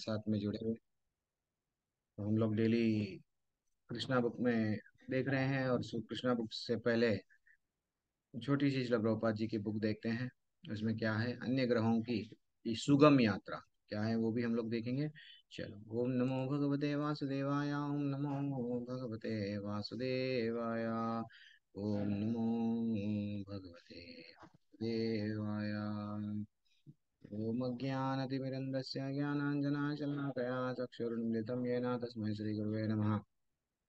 साथ में जुड़े हुए। तो हम लोग डेली कृष्णा बुक में देख रहे हैं, और कृष्णा बुक से पहले छोटी सी श्रील प्रभुपाद जी की बुक देखते हैं। उसमें क्या है, अन्य ग्रहों की ये सुगम यात्रा क्या है वो भी हम लोग देखेंगे। चलो, ओम नमो भगवते वासुदेवाय, ओम नमो भगवते वासुदेवाय, ओम नमो भगवते वासुदेवाय। ओम अज्ञानतिमिरन्दस्य ज्ञानाञ्जनाशलाकया चक्षुरुन्मिलितं येन तस्मै श्रीगुरुवे नमः।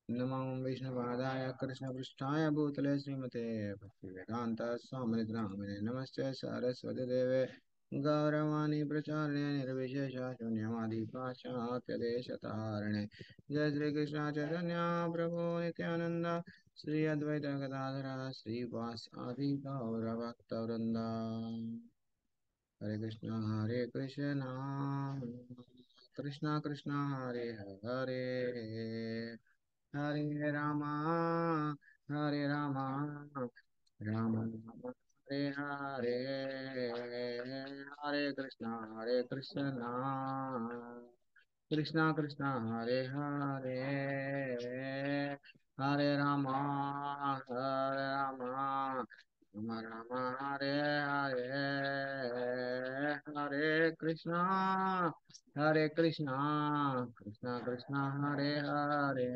नमो विष्णुपादाय कृष्णपृष्ठाय भूतले श्रीमते भक्तिवेदान्त स्वामिने नामिने नमस्ते सरस्वती देवे गौरवाणी प्रचारणे निर्विशेष शून्यवादी पाश्चात्यदेशतारणे। जय श्री कृष्ण चैतन्य प्रभु नित्यानंद, श्री अद्वैत गदाधर श्रीवासादि गौरभक्तवृंद। हरे कृष्ण कृष्ण कृष्ण हरे हरे, हरे रामा राम राम हरे हरे, हरे कृष्ण कृष्ण कृष्ण हरे हरे, हरे राम राम राम हरे हरे, हरे कृष्णा कृष्ण कृष्ण हरे हरे,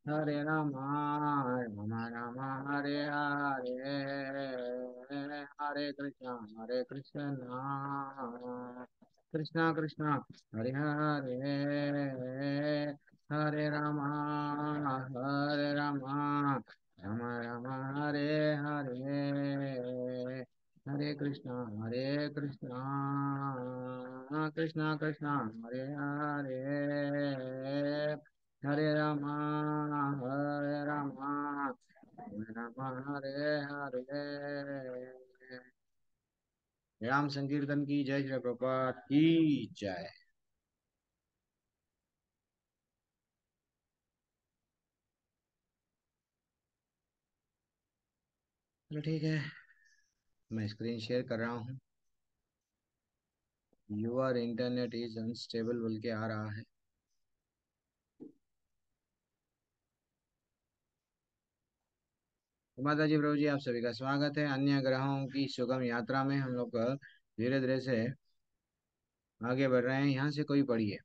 हरे रामा राम राम हरे हरे, हरे कृष्ण कृष्ण कृष्ण हरे हरे, हरे रामा राम राम हरे हरे, हरे कृष्ण कृष्ण कृष्ण हरे हरे, हरे रामा राम राम हरे हरे। राम संकीर्तन की जय, श्री प्रभुपाद की जय। चलो ठीक है, मैं स्क्रीन शेयर कर रहा हूँ। यूआर इंटरनेट इज अनस्टेबल बोल के आ रहा है। तो माता जी, प्रभु जी, आप सभी का स्वागत है। अन्य ग्रहों की सुगम यात्रा में हम लोग धीरे धीरे से आगे बढ़ रहे हैं। यहाँ से कोई पढ़िए,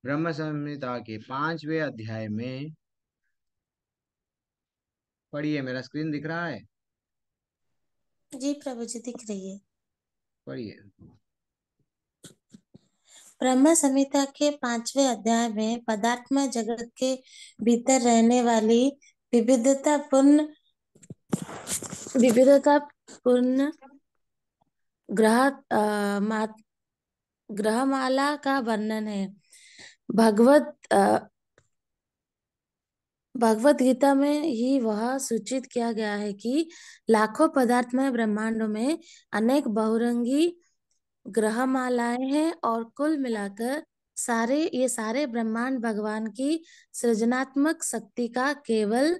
ब्रह्म संहिता के 5वें अध्याय में पढ़िए। मेरा स्क्रीन दिख रहा है? जी प्रभु जी, दिख रही है। पढ़िए। ब्रह्म संहिता के 5वें अध्याय में पदार्थमय जगत के भीतर रहने वाली विविधतापूर्ण विविधतापूर्ण ग्रह ग्रहमाला का वर्णन है। भगवत गीता में ही वह सूचित किया गया है कि लाखों पदार्थमय ब्रह्मांडों में अनेक बहुरंगी ग्रहमालाएं हैं, और कुल मिलाकर ये सारे ब्रह्मांड भगवान की सृजनात्मक शक्ति का केवल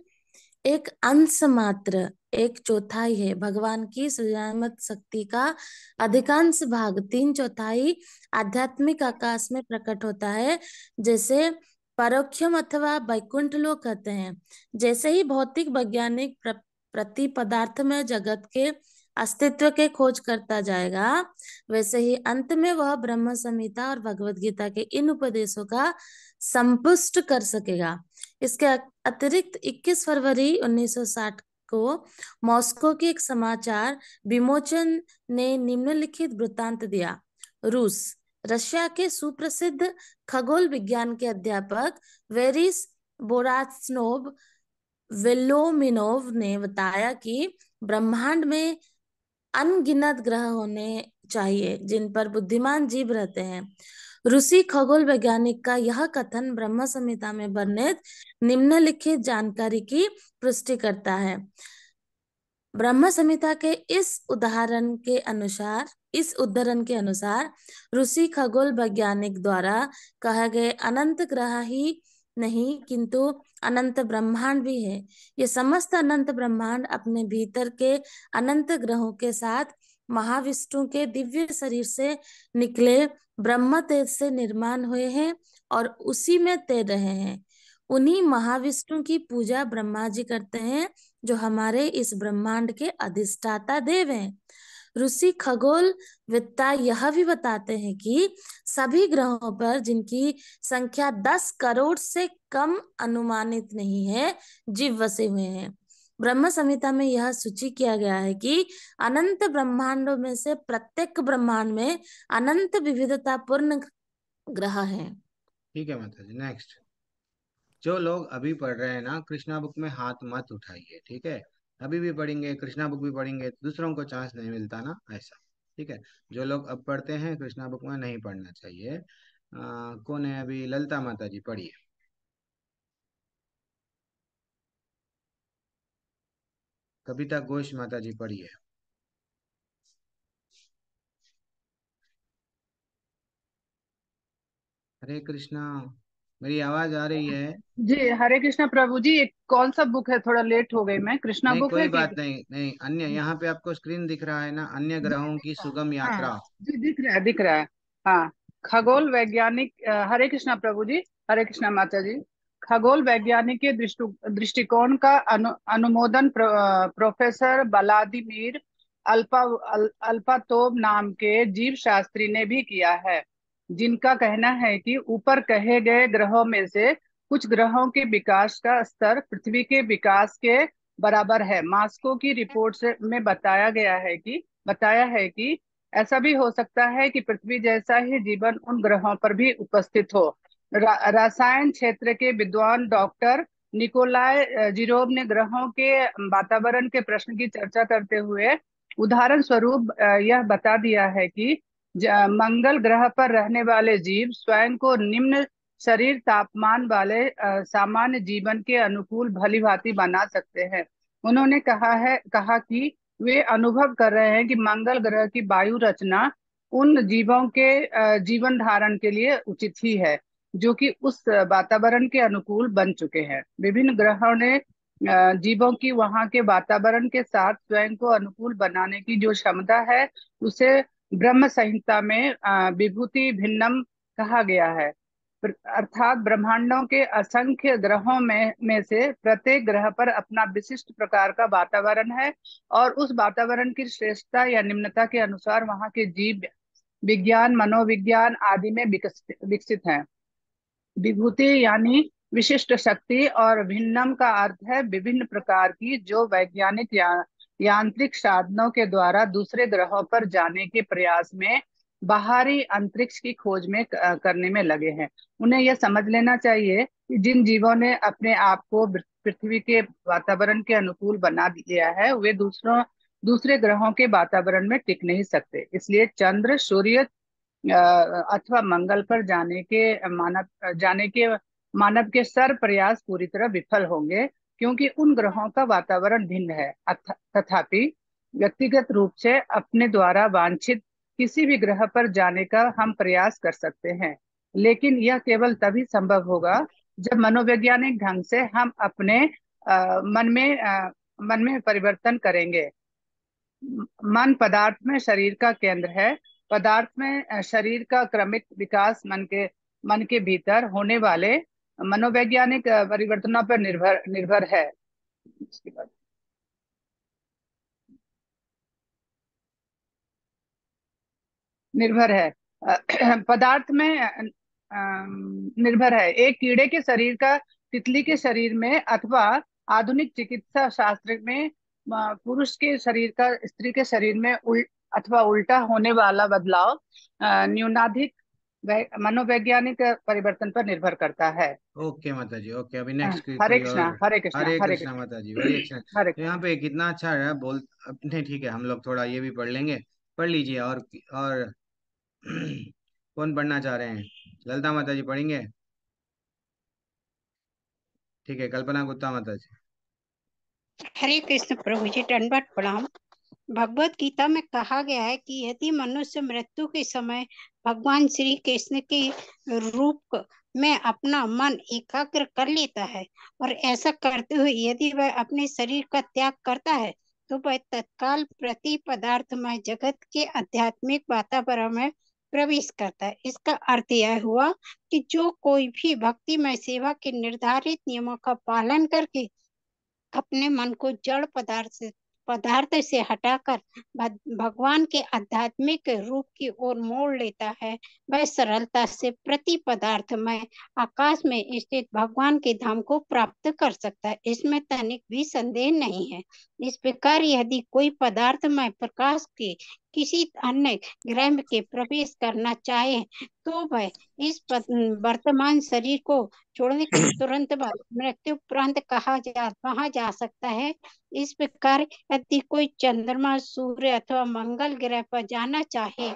एक अंश मात्र, एक चौथाई है। भगवान की सृजनात्मक शक्ति का अधिकांश भाग 3/4 आध्यात्मिक आकाश में प्रकट होता है, जैसे परोक्षम अथवा वैकुंठ लोक कहते हैं। जैसे ही भौतिक वैज्ञानिक प्रति पदार्थ में जगत के अस्तित्व के खोज करता जाएगा, वैसे ही अंत में वह ब्रह्म संहिता और भगवत गीता के इन उपदेशों का संपुष्ट कर सकेगा। इसके अतिरिक्त 21 फरवरी 1960 को मॉस्को के एक समाचार विमोचन ने निम्नलिखित वृत्तांत दिया। रशिया के सुप्रसिद्ध खगोल विज्ञान के अध्यापक वेरिस बोरासनोव वेलोमिनोव ने बताया कि ब्रह्मांड में अनगिनत ग्रह होने चाहिए जिन पर बुद्धिमान जीव रहते हैं। रूसी खगोल वैज्ञानिक का यह कथन ब्रह्म संहिता में वर्णित निम्नलिखित जानकारी की पुष्टि करता है। ब्रह्म संहिता के इस उदाहरण के अनुसार रूसी खगोल वैज्ञानिक द्वारा कहे गए अनंत ग्रह ही नहीं, किंतु अनंत ब्रह्मांड भी है। ये समस्त अनंत ब्रह्मांड अपने भीतर के अनंत ग्रहों के साथ महाविष्णु के दिव्य शरीर से निकले ब्रह्म तेज से निर्माण हुए हैं और उसी में तैर रहे हैं। उन्हीं महाविष्णु की पूजा ब्रह्मा जी करते हैं, जो हमारे इस ब्रह्मांड के अधिष्ठाता देव हैं। ऋषि खगोल विद्ता यह भी बताते हैं कि सभी ग्रहों पर, जिनकी संख्या 10 करोड़ से कम अनुमानित नहीं है, जीव बसे हुए हैं। ब्रह्म संहिता में यह सूची किया गया है कि अनंत ब्रह्मांडों में से प्रत्येक ब्रह्मांड में अनंत विविधता पूर्ण ग्रह हैं। ठीक है माता जी, नेक्स्ट। जो लोग अभी पढ़ रहे हैं ना, कृष्णा बुक में हाथ मत उठाइए, ठीक है। अभी भी पढ़ेंगे, कृष्णा बुक भी पढ़ेंगे, दूसरों को चांस नहीं मिलता ना, ऐसा। ठीक है। जो लोग अब पढ़ते हैं, कृष्णा बुक में नहीं पढ़ना चाहिए। कौन है अभी? ललिता माता जी, पढ़िए। कविता घोष माता जी, पढ़िए। हरे कृष्णा। मेरी आवाज आ रही है? जी हरे कृष्णा प्रभु जी। ये कौन सा बुक है? थोड़ा लेट हो गई मैं। कृष्णा नहीं, बुक कोई है बात कि? नहीं, नहीं अन्य, यहाँ पे आपको स्क्रीन दिख रहा है ना, अन्य जी ग्रहों दिख की रहा है। सुगम हाँ यात्रा। जी दिख रहा है, दिख रहा है। हाँ। खगोल वैज्ञानिक हरे कृष्णा प्रभु जी। हरे कृष्णा माता जी। खगोल वैज्ञानिक के दृष्टिकोण का अनुमोदन प्रोफेसर व्लादिमीर अल्पातोव नाम के जीव शास्त्री ने भी किया है, जिनका कहना है कि ऊपर कहे गए ग्रहों में से कुछ ग्रहों के विकास का स्तर पृथ्वी के विकास के बराबर है। मास्को की रिपोर्ट से में बताया है कि ऐसा भी हो सकता है कि पृथ्वी जैसा ही जीवन उन ग्रहों पर भी उपस्थित हो। रसायन क्षेत्र के विद्वान डॉक्टर निकोलाय जिरोव ने ग्रहों के वातावरण के प्रश्न की चर्चा करते हुए उदाहरण स्वरूप यह बता दिया है कि मंगल ग्रह पर रहने वाले जीव स्वयं को निम्न शरीर तापमान वाले सामान्य जीवन के अनुकूल भली भांति बना सकते हैं। उन्होंने कहा कि वे अनुभव कर रहे हैं कि मंगल ग्रह की वायु रचना उन जीवों के जीवन धारण के लिए उचित ही है, जो कि उस वातावरण के अनुकूल बन चुके हैं। विभिन्न ग्रहों ने जीवों की वहां के वातावरण के साथ स्वयं को अनुकूल बनाने की जो क्षमता है, उसे ब्रह्म संहिता में विभूति भिन्नम कहा गया है। अर्थात ब्रह्मांडों के असंख्य ग्रहों में से प्रत्येक ग्रह पर अपना विशिष्ट प्रकार का वातावरण है, और उस वातावरण की श्रेष्ठता या निम्नता के अनुसार वहां के जीव विज्ञान, मनोविज्ञान आदि में विकसित हैं। विभूति यानी विशिष्ट शक्ति, और भिन्नम का अर्थ है विभिन्न प्रकार की, जो वैज्ञानिक या यांत्रिक साधनों के द्वारा दूसरे ग्रहों पर जाने के प्रयास में बाहरी अंतरिक्ष की खोज में करने में लगे हैं। उन्हें यह समझ लेना चाहिए कि जिन जीवों ने अपने आप को पृथ्वी के वातावरण के अनुकूल बना दिया है, वे दूसरे ग्रहों के वातावरण में टिक नहीं सकते। इसलिए चंद्र, सूर्य अथवा मंगल पर जाने के मानव के सर प्रयास पूरी तरह विफल होंगे, क्योंकि उन ग्रहों का वातावरण भिन्न है। तथापि व्यक्तिगत रूप से अपने द्वारा वांछित किसी भी ग्रह पर जाने का हम प्रयास कर सकते हैं, लेकिन यह केवल तभी संभव होगा जब मनोवैज्ञानिक ढंग से हम अपने मन में परिवर्तन करेंगे। मन पदार्थ में शरीर का केंद्र है। पदार्थ में शरीर का क्रमिक विकास मन के भीतर होने वाले मनोवैज्ञानिक परिवर्तनों पर निर्भर है। इसके बाद निर्भर है पदार्थ में निर्भर है। एक कीड़े के शरीर का तितली के शरीर में, अथवा आधुनिक चिकित्सा शास्त्र में पुरुष के शरीर का स्त्री के शरीर में अथवा उल्टा होने वाला बदलाव न्यूनाधिक मनोवैज्ञानिक परिवर्तन पर निर्भर करता है। ओके माता जी, ओके। अभी नेक्स्ट हरे कोई कृष्णा, और? हरे कृष्णा, हरे हरे कृष्णा कृष्णा, माता जी, वेरी अच्छा। हरे तो यहाँ पे कितना अच्छा है बोल अपने। ठीक है, हम लोग थोड़ा ये भी पढ़ लेंगे। पढ़ लीजिए। और कौन पढ़ना चाह रहे हैं? ललिता माता जी पढ़ेंगे? ठीक है, कल्पना गुप्ता माता जी। हरे कृष्ण प्रभु जी, दंडवत प्रणाम। भगवत गीता में कहा गया है कि यदि मनुष्य मृत्यु के समय भगवान श्री कृष्ण के रूप में अपना मन एकाग्र कर लेता है, और ऐसा करते हुए यदि वह अपने शरीर का त्याग करता है, तो वह तत्काल प्रति पदार्थमय जगत के आध्यात्मिक वातावरण में प्रवेश करता है। इसका अर्थ यह हुआ कि जो कोई भी भक्तिमय सेवा के निर्धारित नियमों का पालन करके अपने मन को जड़ पदार्थ से हटाकर भगवान के आध्यात्मिक रूप की ओर मोड़ लेता है, वह सरलता से प्रति पदार्थमय आकाश में स्थित भगवान के धाम को प्राप्त कर सकता है। इसमें तनिक भी संदेह नहीं है। इस प्रकार यदि कोई पदार्थमय प्रकाश के किसी अन्य ग्रह के प्रवेश करना चाहे तो वह इस वर्तमान शरीर को छोड़ने के तुरंत बाद मृत्यु उपरांत वहां जा सकता है। इस प्रकार यदि कोई चंद्रमा, सूर्य अथवा मंगल ग्रह पर जाना चाहे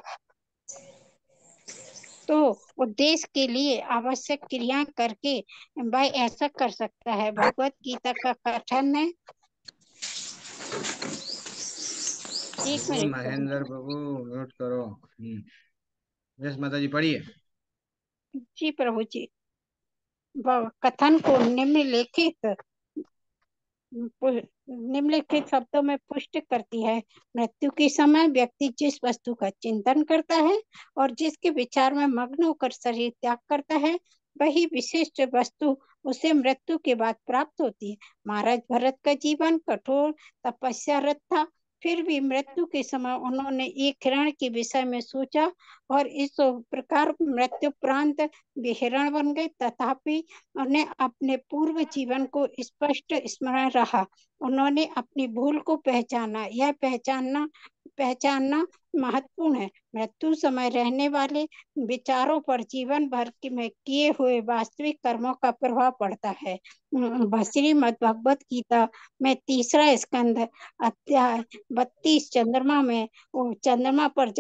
तो उद्देश्य के लिए आवश्यक क्रिया करके वह ऐसा कर सकता है। भगवत गीता का कथन है। एक प्रभु मिनट महेंद्र प्रभु म्यूट करो। यस माता जी पढ़िए। जी प्रभु जी। कथन को निम्नलिखित शब्दों में पुष्ट करती है। मृत्यु के समय व्यक्ति जिस वस्तु का चिंतन करता है और जिसके विचार में मग्न होकर शरीर त्याग करता है, वही विशिष्ट वस्तु उसे मृत्यु के बाद प्राप्त होती है। महाराज भरत का जीवन कठोर तपस्यारत था, फिर भी मृत्यु के समय उन्होंने एक हिरण के विषय में सोचा और इस प्रकार मृत्युपरांत वे हिरण बन गए। तथापि उन्हें अपने पूर्व जीवन को स्पष्ट स्मरण रहा। उन्होंने अपनी भूल को पहचाना। यह पहचानना महत्वपूर्ण है। मृत्यु समय रहने वाले विचारों पर जीवन भर में किए हुए वास्तविक कर्मों का प्रभाव पड़ता है। श्रीमद् भगवत गीता में 3 स्कंध अध्याय 32 चंद्रमा पर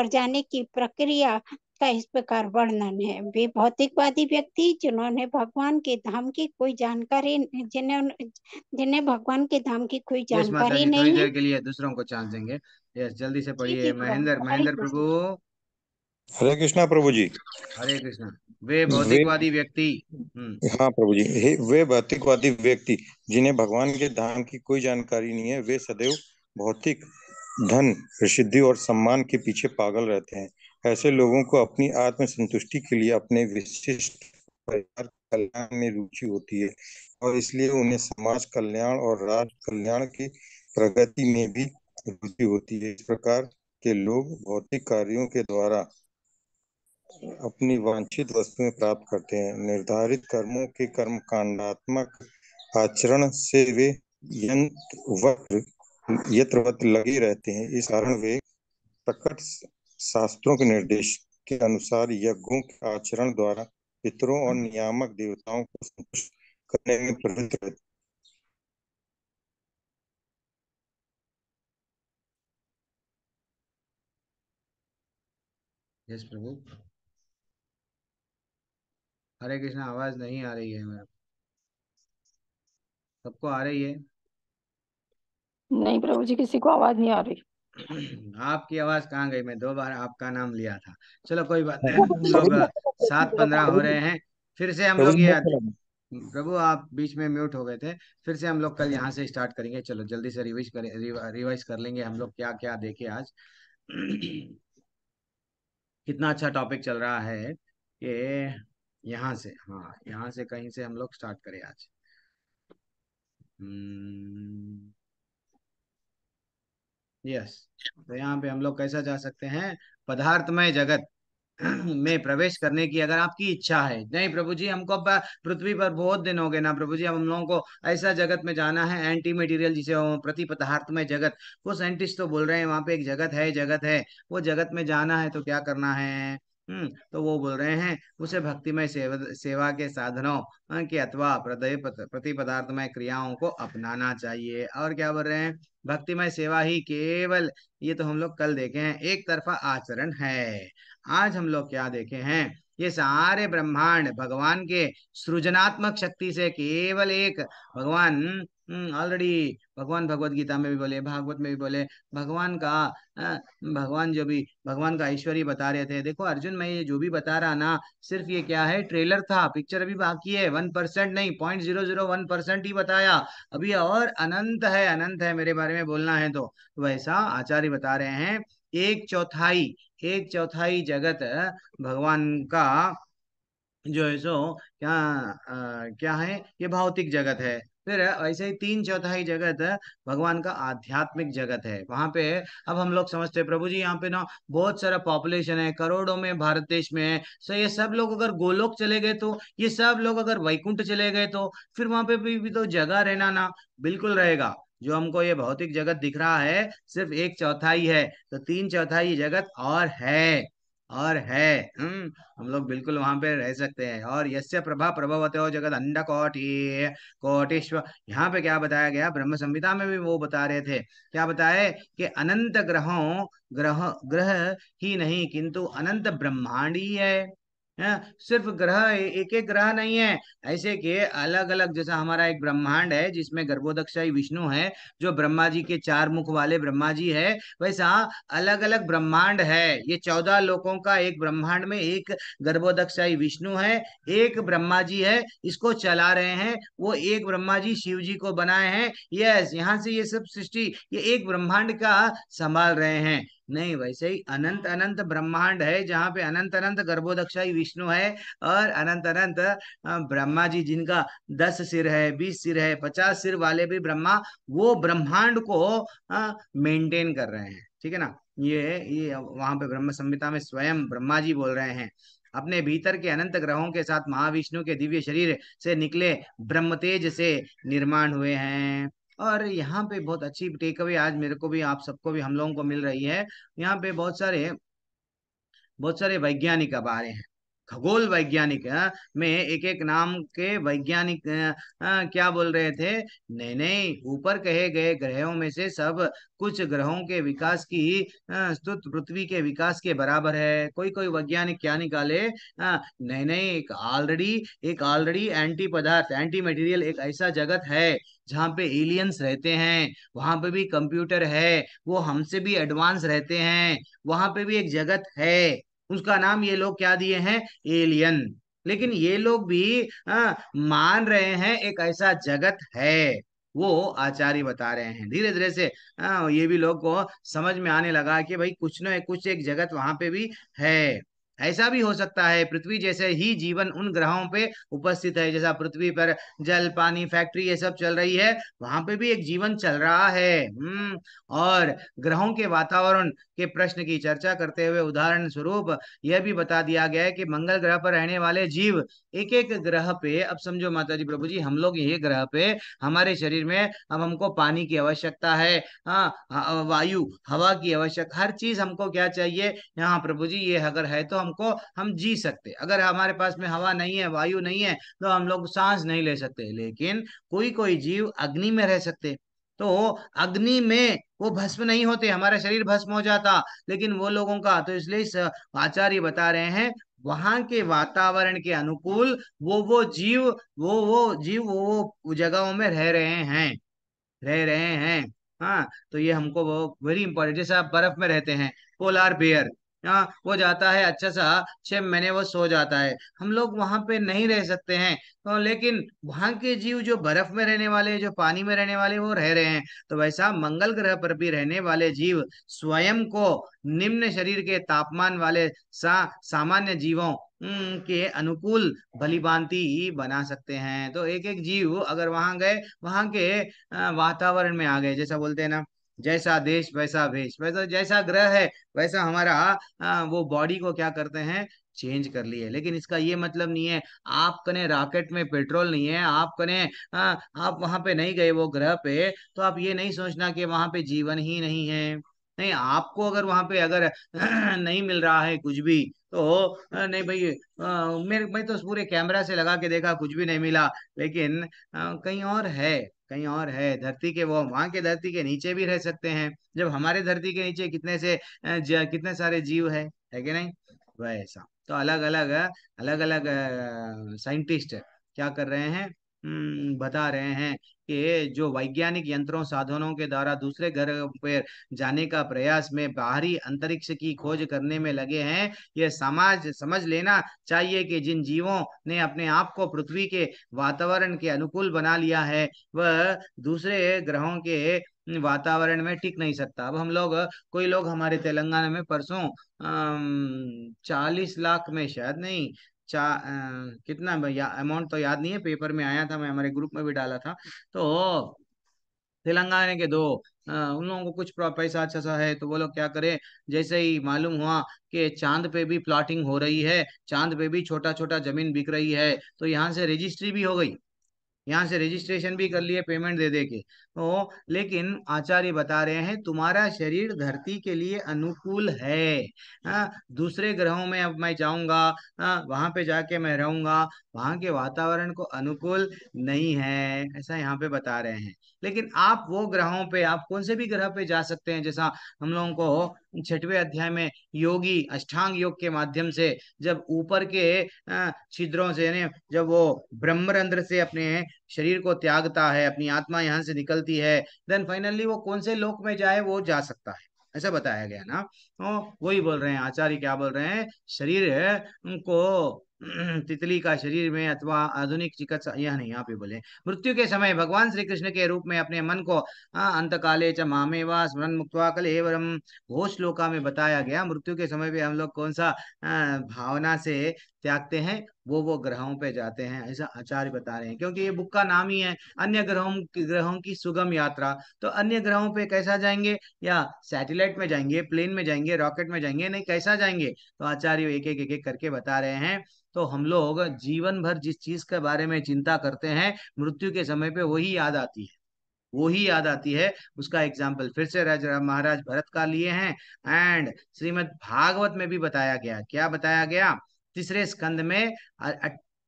जाने की प्रक्रिया का इस प्रकार वर्णन है। वे भौतिकवादी व्यक्ति जिन्हें भगवान के धाम की कोई जानकारी यस माता जी थोड़ी नहीं है। देर के लिए दूसरों को चांस देंगे। यस जल्दी से जी जी पढ़िए। प्रभु, महेंद्र हरे महेंद्र कृष्ण। प्रभु। हरे कृष्णा प्रभु जी। हरे कृष्णा। वे वे भौतिकवादी व्यक्ति। हाँ प्रभु जी, वे भौतिकवादी व्यक्ति जिन्हें भगवान के धाम की कोई जानकारी नहीं है, वे सदैव भौतिक धन, प्रसिद्धि और सम्मान के पीछे पागल रहते हैं। ऐसे लोगों को अपनी आत्म संतुष्टि के लिए अपने विशिष्ट परिवार कल्याण में रुचि होती है और इसलिए उन्हें समाज कल्याण और राष्ट्र कल्याण की प्रगति में भी रुचि होती है। इस प्रकार के लोग भौतिक कार्यों के द्वारा अपनी वांछित वस्तुएं प्राप्त करते हैं। निर्धारित कर्मों के कर्मकांडात्मक आचरण से वे यंत्रवत लगे रहते हैं। इस कारण वे प्रकट शास्त्रों के निर्देश के अनुसार यज्ञों के आचरण द्वारा पितरों और नियामक देवताओं को संतुष्ट करने में प्रवृत्त रहते हैं। यस प्रभु। हरे कृष्णा। आवाज नहीं आ रही है मेरा। सबको आ रही है? नहीं प्रभु जी, किसी को आवाज नहीं आ रही। आपकी आवाज कहाँ गई? मैं 2 बार आपका नाम लिया था। चलो कोई बात नहीं। हम लोग 7:15 हो रहे हैं। फिर से हम प्रभु लोग जी, ये प्रभु आप बीच में म्यूट हो गए थे। फिर से हम लोग कल यहाँ से स्टार्ट करेंगे। चलो जल्दी से रिवाइज कर लेंगे हम लोग क्या क्या देखे आज। कितना अच्छा टॉपिक चल रहा है कि यहाँ से, हाँ यहाँ से कहीं से हम लोग स्टार्ट करें आज। यस। तो यहाँ पे हम लोग कैसा जा सकते हैं? पदार्थमय जगत में प्रवेश करने की अगर आपकी इच्छा है। नहीं प्रभु जी, हमको अब पृथ्वी पर बहुत दिन हो गए ना प्रभु जी, अब हम लोगों को ऐसा जगत में जाना है एंटी मटेरियल जिसे प्रति पदार्थमय जगत। वो साइंटिस्ट तो बोल रहे हैं वहां पे एक जगत है, वो जगत में जाना है तो क्या करना है? तो वो बोल रहे हैं उसे भक्तिमय सेवा के साधनों के अथवा प्रति पदार्थमय क्रियाओं को अपनाना चाहिए। और क्या बोल रहे हैं? भक्तिमय सेवा ही केवल, ये तो हम लोग कल देखे हैं, एक तरफा आचरण है। आज हम लोग क्या देखे हैं? ये सारे ब्रह्मांड भगवान के सृजनात्मक शक्ति से केवल एक भगवान ऑलरेडी भगवान भगवत गीता में भी बोले, भागवत में भी बोले, भगवान का भगवान जो भी भगवान का ऐश्वर्य बता रहे थे। देखो अर्जुन, मैं ये जो भी बता रहा ना, सिर्फ ये क्या है, ट्रेलर था, पिक्चर अभी बाकी है। 1% नहीं, 0.001% ही बताया, अभी और अनंत है, अनंत है मेरे बारे में बोलना है तो। वैसा आचार्य बता रहे हैं, एक चौथाई, एक चौथाई जगत भगवान का जो है सो क्या क्या है, ये भौतिक जगत है। फिर ऐसे ही 3/4 जगत भगवान का आध्यात्मिक जगत है, वहां पे। अब हम लोग समझते हैं प्रभु जी, यहाँ पे ना बहुत सारा पॉपुलेशन है, करोड़ों में भारत देश में है। सो ये सब लोग अगर गोलोक चले गए तो, ये सब लोग अगर वैकुंठ चले गए तो, फिर वहां पे भी तो जगह रहना ना, बिल्कुल रहेगा। जो हमको ये भौतिक जगत दिख रहा है सिर्फ एक चौथाई है, तो 3/4 जगत और है, और है। हम लोग बिल्कुल वहां पे रह सकते हैं। और यस्य प्रभा प्रभवते हो जगत अंड कोटि कोटिश्व, यहाँ पे क्या बताया गया, ब्रह्म संहिता में भी वो बता रहे थे, क्या बताए कि अनंत ग्रहों, ग्रह ग्रह ही नहीं किंतु अनंत ब्रह्मांड ही है। सिर्फ ग्रह, एक एक ग्रह नहीं है, ऐसे के अलग अलग, जैसा हमारा एक ब्रह्मांड है जिसमें गर्भोदक्षाई विष्णु है, जो ब्रह्मा जी के 4 मुख वाले ब्रह्मा जी है, वैसा अलग अलग ब्रह्मांड है। ये 14 लोकों का एक ब्रह्मांड में एक गर्भोदक्षाई विष्णु है, एक ब्रह्मा जी है, इसको चला रहे हैं। वो एक ब्रह्मा जी शिव जी को बनाए हैं। यस, यहाँ से ये सब सृष्टि, ये एक ब्रह्मांड का संभाल रहे हैं। नहीं, वैसे ही अनंत अनंत ब्रह्मांड है, जहाँ पे अनंत अनंत गर्भोदक्षाई विष्णु है, और अनंत अनंत ब्रह्मा जी, जिनका 10 सिर है, 20 सिर है, 50 सिर वाले भी ब्रह्मा, वो ब्रह्मांड को मेंटेन कर रहे हैं। ठीक है ना। ये वहां पे ब्रह्म संहिता में स्वयं ब्रह्मा जी बोल रहे हैं, अपने भीतर के अनंत ग्रहों के साथ महाविष्णु के दिव्य शरीर से निकले ब्रह्म तेज से निर्माण हुए हैं। और यहाँ पे बहुत अच्छी टेक अवे आज मेरे को भी, आप सबको भी, हम लोगों को मिल रही है। यहाँ पे बहुत सारे वैज्ञानिक अब आ रहे हैं, खगोल वैज्ञानिक में एक एक नाम के वैज्ञानिक क्या बोल रहे थे, नहीं नहीं, ऊपर कहे गए ग्रहों में से सब कुछ ग्रहों के विकास की स्तुत पृथ्वी के विकास के बराबर है। कोई कोई वैज्ञानिक क्या निकाले, नहीं नहीं, एक ऑलरेडी एंटी पदार्थ, एंटी मटेरियल, एक ऐसा जगत है जहाँ पे एलियंस रहते हैं, वहां पे भी कंप्यूटर है, वो हमसे भी एडवांस रहते हैं, वहां पे भी एक जगत है, उसका नाम ये लोग क्या दिए हैं, एलियन। लेकिन ये लोग भी मान रहे हैं एक ऐसा जगत है, वो आचार्य बता रहे हैं। धीरे धीरे से ये भी लोग को समझ में आने लगा कि भाई कुछ न कुछ एक जगत वहां पे भी है। ऐसा भी हो सकता है पृथ्वी जैसे ही जीवन उन ग्रहों पे उपस्थित है, जैसा पृथ्वी पर जल पानी फैक्ट्री ये सब चल रही है, वहां पे भी एक जीवन चल रहा है। और ग्रहों के वातावरण के प्रश्न की चर्चा करते हुए उदाहरण स्वरूप यह भी बता दिया गया है कि मंगल ग्रह पर रहने वाले जीव, एक एक ग्रह पे, अब समझो माता जी प्रभु जी, हम लोग ये ग्रह पे, हमारे शरीर में अब हमको पानी की आवश्यकता है, वायु हवा की आवश्यकता, हर चीज हमको क्या चाहिए यहाँ प्रभु जी, ये अगर है तो हमको, हम जी सकते। अगर हमारे पास में हवा नहीं है, वायु नहीं है, तो हम लोग सांस नहीं ले सकते। लेकिन कोई कोई जीव अग्नि में रह सकते, तो अग्नि में वो भस्म नहीं होते, हमारा शरीर भस्म हो जाता, लेकिन वो लोगों का तो, इसलिए आचार्य बता रहे हैं, वहां के वातावरण के अनुकूल वो जगहों में रह रहे हैं, रह रहे हैं। हाँ, तो ये हमको वो वेरी इंपॉर्टेंट, जैसे आप बर्फ में रहते हैं, पोलार बेयर, हाँ, वो जाता है अच्छा सा 6 महीने वो सो जाता है, हम लोग वहां पे नहीं रह सकते हैं। तो लेकिन वहां के जीव जो बर्फ में रहने वाले, जो पानी में रहने वाले, वो रह रहे हैं। तो वैसा मंगल ग्रह पर भी रहने वाले जीव स्वयं को निम्न शरीर के तापमान वाले सामान्य जीवों के अनुकूल भली भांति बना सकते हैं। तो एक एक जीव अगर वहां गए, वहां के वातावरण में आ गए, जैसा बोलते हैं ना, जैसा देश वैसा भेष, वैसा जैसा ग्रह है वैसा हमारा वो बॉडी को क्या करते हैं, चेंज कर लिए। लेकिन इसका ये मतलब नहीं है आप कने रॉकेट में पेट्रोल नहीं है, आप कने आप वहां पे नहीं गए वो ग्रह पे, तो आप ये नहीं सोचना कि वहां पे जीवन ही नहीं है। नहीं, आपको अगर वहां पे अगर नहीं मिल रहा है कुछ भी, तो नहीं भाई, मैं तो पूरे कैमरा से लगा के देखा, कुछ भी नहीं मिला। लेकिन कहीं और है, कहीं और है, धरती के वो, वहां के धरती के नीचे भी रह सकते हैं। जब हमारे धरती के नीचे कितने सारे जीव है कि नहीं। वैसा तो अलग अलग साइंटिस्ट क्या कर रहे हैं, बता रहे हैं कि जो वैज्ञानिक यंत्रों साधनों के द्वारा दूसरे ग्रह पर जाने का प्रयास में बाहरी अंतरिक्ष की खोज करने में लगे हैं, यह समाज समझ लेना चाहिए कि जिन जीवों ने अपने आप को पृथ्वी के वातावरण के अनुकूल बना लिया है, वह दूसरे ग्रहों के वातावरण में टिक नहीं सकता। अब हम लोग, कोई लोग हमारे तेलंगाना में परसों 40 लाख में, शायद नहीं, कितना भैया अमाउंट तो याद नहीं है, पेपर में आया था, मैं हमारे ग्रुप में भी डाला था। तो तेलंगाना के दो उन लोगों को कुछ पैसा अच्छा सा है, तो वो लोग क्या करे, जैसे ही मालूम हुआ कि चांद पे भी प्लॉटिंग हो रही है, चांद पे भी छोटा छोटा जमीन बिक रही है, तो यहाँ से रजिस्ट्री भी हो गई, यहाँ से रजिस्ट्रेशन भी कर लिए पेमेंट दे दे के। तो लेकिन आचार्य बता रहे हैं तुम्हारा शरीर धरती के लिए अनुकूल है। दूसरे ग्रहों में अब मैं जाऊंगा, वहां पे जाके मैं रहूंगा, वहां के वातावरण को अनुकूल नहीं है, ऐसा यहाँ पे बता रहे हैं। लेकिन आप वो ग्रहों पे, आप कौन से भी ग्रह पे जा सकते हैं, जैसा हम लोगों को 6वें अध्याय में योगी अष्टांग योग के माध्यम से जब ऊपर के छिद्रों से, यानी जब वो ब्रह्मरंध्र से अपने शरीर को त्यागता है, अपनी आत्मा यहाँ से निकलती है, देन फाइनली वो कौन से लोक में जाए वो जा सकता है, ऐसा बताया गया ना। तो वही बोल रहे हैं आचार्य, क्या बोल रहे हैं, शरीर को तितली का शरीर में अथवा आधुनिक चिकित्सा, यह नहीं, यहाँ पे बोले मृत्यु के समय भगवान श्री कृष्ण के रूप में अपने मन को अंत काले च मामेवा स्मरण मुक्त्वा कलेवरम, वो श्लोका में बताया गया मृत्यु के समय पे हम लोग कौन सा भावना से त्यागते हैं, वो ग्रहों पे जाते हैं, ऐसा आचार्य बता रहे हैं, क्योंकि ये बुक का नाम ही है अन्य ग्रहों की सुगम यात्रा। तो अन्य ग्रहों पे कैसा जाएंगे, या सैटेलाइट में जाएंगे, प्लेन में जाएंगे, रॉकेट में जाएंगे, नहीं कैसा जाएंगे, तो आचार्य एक एक करके बता रहे हैं। तो हम लोग जीवन भर जिस चीज के बारे में चिंता करते हैं, मृत्यु के समय पे वही याद आती है, वो ही याद आती है। उसका एग्जाम्पल फिर से राजा महाराज भरत का लिए हैं। एंड श्रीमद् भागवत में भी बताया गया, क्या बताया गया, तीसरे स्कंद में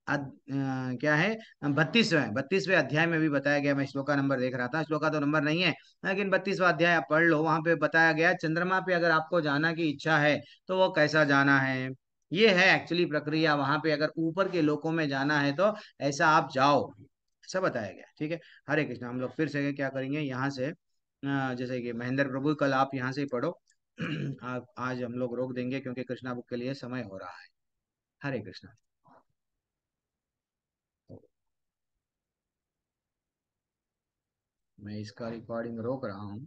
क्या है, 32वें अध्याय में भी बताया गया। मैं श्लोका नंबर देख रहा था, श्लोका तो नंबर नहीं है, लेकिन 32वां अध्याय आप पढ़ लो, वहां पे बताया गया चंद्रमा पे अगर आपको जाना की इच्छा है तो वो कैसा जाना है। ये है एक्चुअली प्रक्रिया, वहां पे अगर ऊपर के लोकों में जाना है तो ऐसा आप जाओ, ऐसा बताया गया। ठीक है, हरे कृष्ण। हम लोग फिर से क्या करेंगे यहाँ से, जैसे कि महेंद्र प्रभु कल आप यहाँ से ही पढ़ो। आप आज हम लोग रोक देंगे क्योंकि कृष्णा बुक के लिए समय हो रहा है। हरे कृष्ण। मैं इसका रिकॉर्डिंग रोक रहा हूँ।